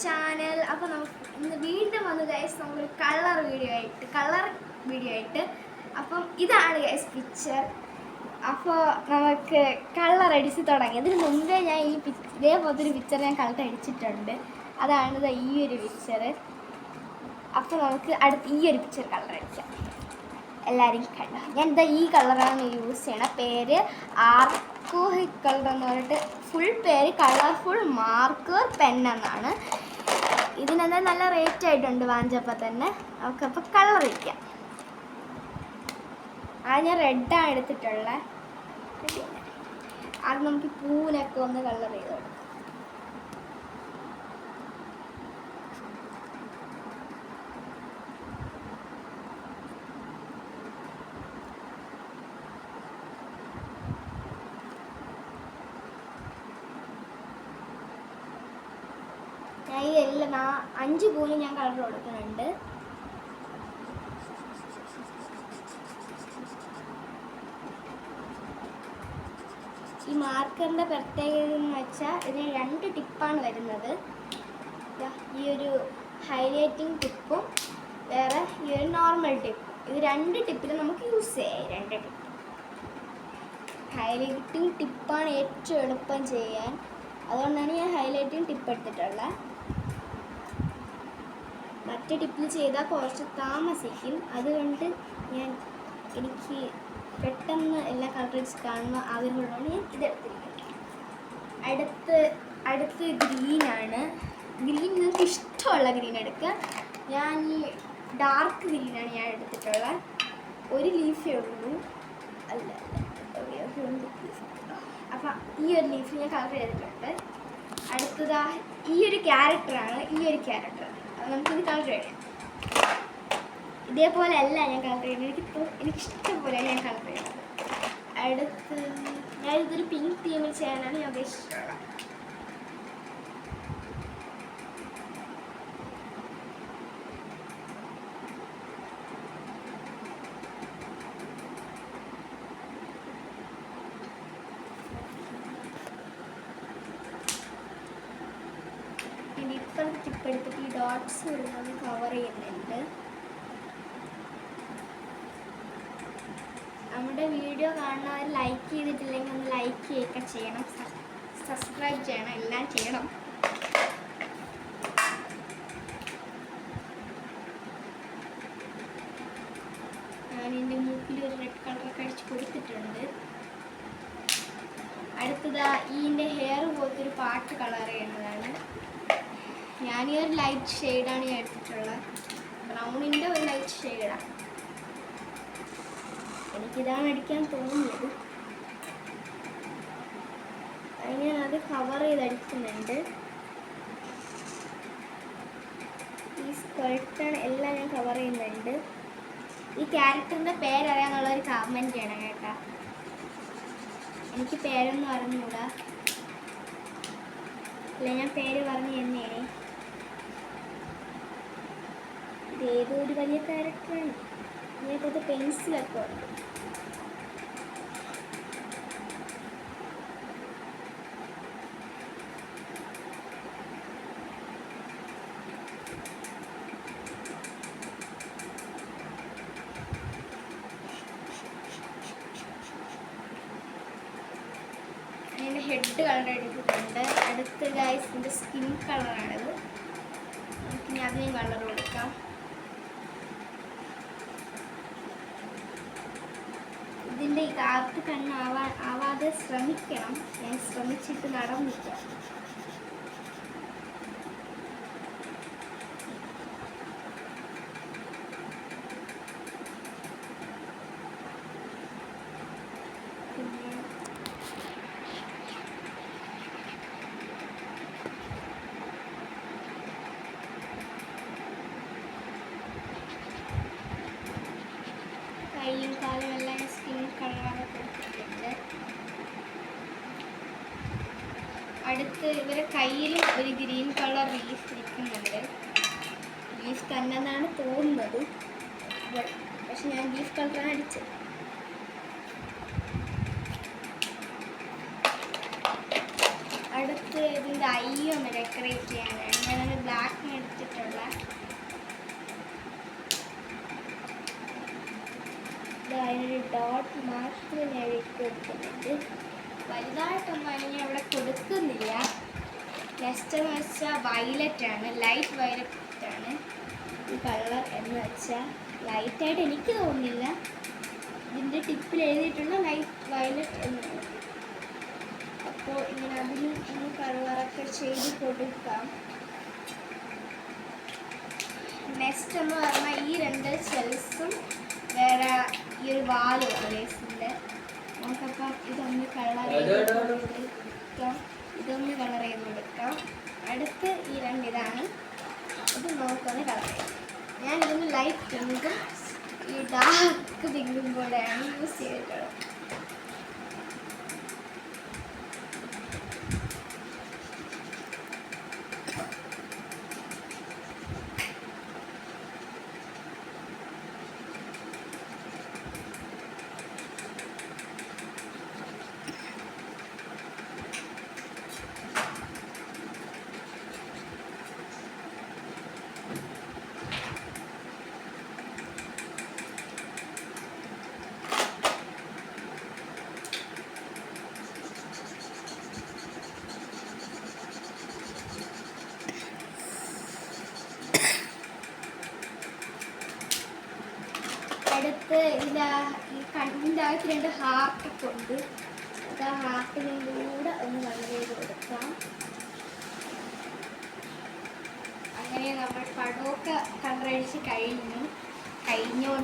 Channel. അപ്പോൾ നമുക്ക് ഇന്ന് വീണ്ടും വന്നു ഗൈസ്, നമുക്കൊരു കളർ വീഡിയോ ആയിട്ട്. അപ്പം ഇതാണ് ഗൈസ് പിക്ചർ. അപ്പോൾ നമുക്ക് കളർ അടിച്ച് തുടങ്ങി. ഇതിന് മുമ്പേ ഞാൻ ഇതേപോലത്തെ ഒരു പിക്ചർ ഞാൻ കളർ അടിച്ചിട്ടുണ്ട്. അതാണ് ഈ ഒരു പിക്ചർ. അപ്പോൾ നമുക്ക് അടുത്ത് ഈ ഒരു പിക്ചർ കളർ അടിക്കാം. എല്ലാവരും കണ്ടോ, ഞാൻ ഈ കളറാണ് യൂസ് ചെയ്യണത്. പേര് ആർക്കോഹിക് കളർ എന്ന് പറഞ്ഞിട്ട് ഫുൾ പേര് കളർഫുൾ മാർക്കർ പെൻ എന്നാണ്. ഇതിനെന്താ നല്ല റേറ്റ് ആയിട്ടുണ്ട് വാങ്ങിച്ചപ്പോൾ തന്നെ. നമുക്കപ്പോൾ കളർ വയ്ക്കാം. ഞാൻ റെഡാണ് എടുത്തിട്ടുള്ളത്. അത് നമുക്ക് പൂവിനൊക്കെ ഒന്ന് കളർ ചെയ്ത് കൊടുക്കാം. ഞാൻ 5 പൂവിന് ഞാൻ കളർ കൊടുക്കുന്നുണ്ട്. ഈ മാർക്കറിൻ്റെ പ്രത്യേകത എന്ന് വെച്ചാൽ ഇതിന് 2 ടിപ്പാണ് വരുന്നത്. ഈ ഒരു ഹൈലൈറ്റിംഗ് ടിപ്പും വേറെ ഈ ഒരു നോർമൽ ടിപ്പും. ഇത് 2 ടിപ്പിൽ നമുക്ക് യൂസ് ചെയ്യാം. 2 ടിപ്പ്. ഹൈലൈറ്റിംഗ് ടിപ്പാണ് ഏറ്റവും എളുപ്പം ചെയ്യാൻ. അതുകൊണ്ടാണ് ഞാൻ ഹൈലൈറ്റിംഗ് ടിപ്പ് എടുത്തിട്ടുള്ളത്. മറ്റേ ടിപ്പിൽ ചെയ്താൽ കുറച്ച് താമസിക്കും. അതുകൊണ്ട് എനിക്ക് പെട്ടെന്ന് എല്ലാ കളറേഴ്സ് കാണുന്ന ആഗ്രഹമുള്ളതാണ് ഞാൻ ഇതെടുത്തിരിക്കുന്നത്. അടുത്ത് ഗ്രീനാണ്. ഗ്രീൻ നിങ്ങൾക്ക് ഇഷ്ടമുള്ള ഗ്രീൻ എടുക്കുക. ഞാൻ ഈ ഡാർക്ക് ഗ്രീനാണ് ഞാൻ എടുത്തിട്ടുള്ളത്. ഒരു ലീഫേ ഉള്ളൂ. അല്ല, അപ്പം ഈ ഒരു ലീഫ് ഞാൻ കളർ ചെയ്തിട്ടുണ്ട്. അടുത്തതാ ഈ ഒരു ക്യാരക്ടറാണ്. അത് നമുക്കിത് കളർ ചെയ്യാം. ഇതേപോലെ അല്ല ഞാൻ കളർ ചെയ്യുന്നത്. എനിക്കിഷ്ടംപോലെ ഞാൻ കളർ ചെയ്യുന്നത്. അടുത്ത് ഞാനിതൊരു പിങ്ക് തീമിൽ ചെയ്യാനാണ് ഞാൻ ഉദ്ദേശിച്ചിട്ടുള്ളത്. ടിപ്പ് എടുത്തിട്ട് ഈ ഡോട്ട്സ് വരുന്നത് കവർ ചെയ്യുന്നുണ്ട്. നമ്മുടെ വീഡിയോ കാണുന്നവർ ലൈക്ക് ചെയ്തിട്ടില്ലെങ്കിൽ ഒന്ന് ലൈക്ക് ചെയ്യുക ചെയ്യണം. സബ്സ്ക്രൈബ് ചെയ്യണം. എല്ലാം ചെയ്യണം. ഞാനെൻ്റെ മൂക്കിൽ ഒരു റെഡ് കളറൊക്കെ അടിച്ച് കൊടുത്തിട്ടുണ്ട്. അടുത്തതാ ഇതിൻ്റെ ഹെയർ പോലത്തെ ഒരു പാട്ട് കളർ ചെയ്യുന്നതാണ്. ഈ ഒരു ലൈറ്റ് ഷെയ്ഡാണ് ഞാൻ എടുത്തിട്ടുള്ളത്. ബ്രൗണിൻ്റെ ഒരു ലൈറ്റ് ഷെയ്ഡാണ്. എനിക്കിതാണ് അടിക്കാൻ തോന്നിയത്. ഞാനത് കവർ ചെയ്തടിക്കുന്നുണ്ട്. ഈ സ്കർട്ടാണ് എല്ലാം ഞാൻ കവർ ചെയ്യുന്നുണ്ട്. ഈ ക്യാരക്ടറിൻ്റെ പേരറിയാന്നുള്ളൊരു കമൻറ്റ് ചെയ്യണം കേട്ടോ. എനിക്ക് പേരൊന്നും അറിഞ്ഞൂടാ. അല്ല, ഞാൻ പേര് പറഞ്ഞു തന്നെയാണ്. ഇതേതോ ഒരു വലിയ ക്യാരക്ടറാണ്. ഇതിനകത്ത് പെൻസിലൊക്കെ ഉണ്ട്. അതിൻ്റെ ഹെഡ് കളർ എടുത്തിട്ടുണ്ട്. അടുത്ത ഗൈസ് ഇതിൻ്റെ സ്കിൻ കളറാണിത്. നമുക്കിനി അതിനും കളർ കൊടുക്കാം. ഇതിൻ്റെ ഈ കാർത്ത് ആവാതെ ശ്രമിക്കണം. ഞാൻ ശ്രമിച്ചിട്ട് നടന്നില്ല. കൈയും കാലും എല്ലാം സ്കിൻ കളറൊക്കെ കൊടുത്തിട്ടുണ്ട്. അടുത്ത് ഇവരെ കയ്യിലും ഒരു ഗ്രീൻ കളർ ലീഫ് ഇരിക്കുന്നുണ്ട്. ലീഫ് തന്നെന്നാണ് തോന്നുന്നത്. പക്ഷെ ഞാൻ ലീഫ് കളറാണ് അടിച്ചത്. അടുത്ത് ഇതിൻ്റെ ഐ ഒന്ന് ഡെക്കറേറ്റ് ചെയ്യാനാണ് ഞാനൊരു ബ്ലാക്ക് എടുത്തിട്ടുള്ള അതിനൊരു ഡോട്ട് മാത്രം ഞാൻ എഴുതി കൊടുക്കുന്നുണ്ട്. വലുതായിട്ടൊന്നും അതിന് അവിടെ കൊടുക്കുന്നില്ല. നെക്സ്റ്റ് എന്ന് വെച്ചാൽ വയലറ്റ് ആണ്, ലൈറ്റ് വയലറ്റ് ആണ് ഈ കളർ എന്ന് വെച്ചാൽ. ലൈറ്റായിട്ട് എനിക്ക് തോന്നുന്നില്ല, ഇതിൻ്റെ ടിപ്പിൽ എഴുതിയിട്ടുള്ള ലൈറ്റ് വയലറ്റ് എന്നാണ്. അപ്പോൾ ഇങ്ങനെ അതിലും ഒന്ന് കളറൊക്കെ ചെയ്ത് കൊടുക്കാം. നെക്സ്റ്റ് എന്ന് പറഞ്ഞാൽ ഈ 2 ഷെൽസും വേറെ ഈ ഒരു വാലുമാണ് ലേസിൻ്റെ. നമുക്കപ്പം ഇതൊന്ന് കളർ ചെയ്ത് കൊടുക്കാം. അടുത്ത് ഈ 2 ഇതാണ്. ഇത് നമുക്കൊന്ന് കളർ ചെയ്യാം. ഞാനിതൊന്ന് ലൈറ്റ് പിങ്കും ഈ ഡാർക്ക് പിങ്കും കൂടെയാണ് യൂസ് ചെയ്തിട്ടുള്ളത്. അടുത്ത് ഇതിൻ്റെ ഈ കണ്ണിൻ്റെ അകത്ത് 2 ഹാർട്ടൊക്കെ ഉണ്ട്. അത് ആ ഹാർട്ടിനും കൂടെ ഒന്ന് കളർ ചെയ്ത് കൊടുക്കാം. അങ്ങനെ നമ്മൾ പടമൊക്കെ കളർ അടിച്ച് കഴിഞ്ഞു.